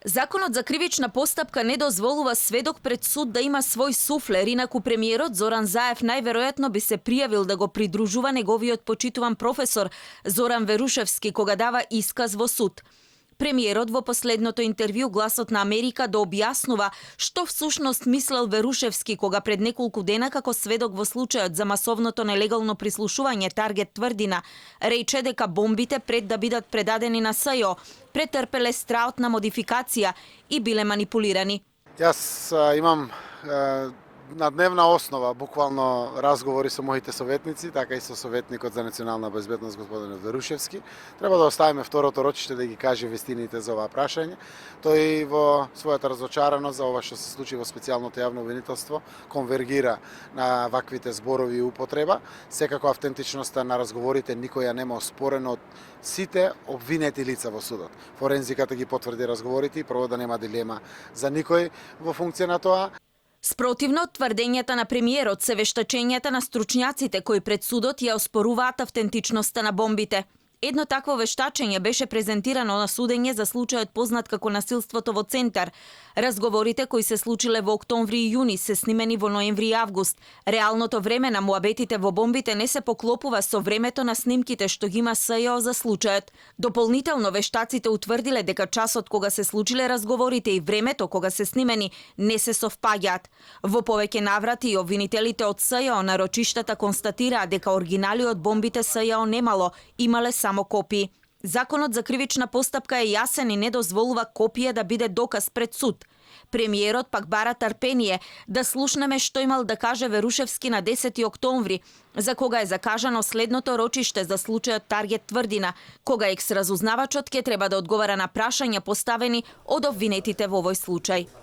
Законот за кривична постапка не дозволува сведок пред суд да има свој суфлер, инаку премиерот Зоран Заев најверојатно би се пријавил да го придружува неговиот почитуван професор Зоран Верушевски кога дава исказ во суд. Премиерот во последното интервју Гласот на Америка да објаснува што всушност мислел Верушевски кога пред неколку дена како сведок во случајот за масовното нелегално прислушување Таргет тврдина, рече дека бомбите пред да бидат предадени на СЈО претрпеле страутна модификација и биле манипулирани. Јас имам на дневна основа буквално разговори со моите советници, така и со советникот за национална безбедност господин Верушевски. Треба да оставиме второто рочиште да ги каже вистините за оваа прашање. Тој во својата разочараност за ова што се случи во специјалното јавно обвинителство конвергира на ваквите зборови и употреба. Секако автентичноста на разговорите никој ја нема оспорено од сите обвинети лица во судот. Форензиката ги потврди разговорите и прво да нема дилема за никој во функција на тоа. Спротивно од тврдењата на премиерот се вештачењата на стручњаците кои пред судот ја оспоруваат автентичноста на бомбите. Едно такво вештачење беше презентирано на судење за случајот познат како насилството во Центар. Разговорите кои се случиле во октомври и јуни се снимени во ноември и август. Реалното време на муабетите во бомбите не се поклопува со времето на снимките што ги има СЈО за случајот. Дополнително вештаците утврдиле дека часот кога се случиле разговорите и времето кога се снимени не се совпаѓаат. Во повеќе наврати и обвинителите од СЈО на рочиштата констатираа дека оригинали од бомбите СЈО немало, имале само копии. Законот за кривична постапка е јасен и не дозволува копија да биде доказ пред суд. Премиерот пак бара трпение да слушнеме што имал да каже Верушевски на 10 октомври, за кога е закажано следното рочиште за случајот Таргет тврдина, кога екс-разузнавачот ќе треба да одговара на прашања поставени од обвинетите во овој случај.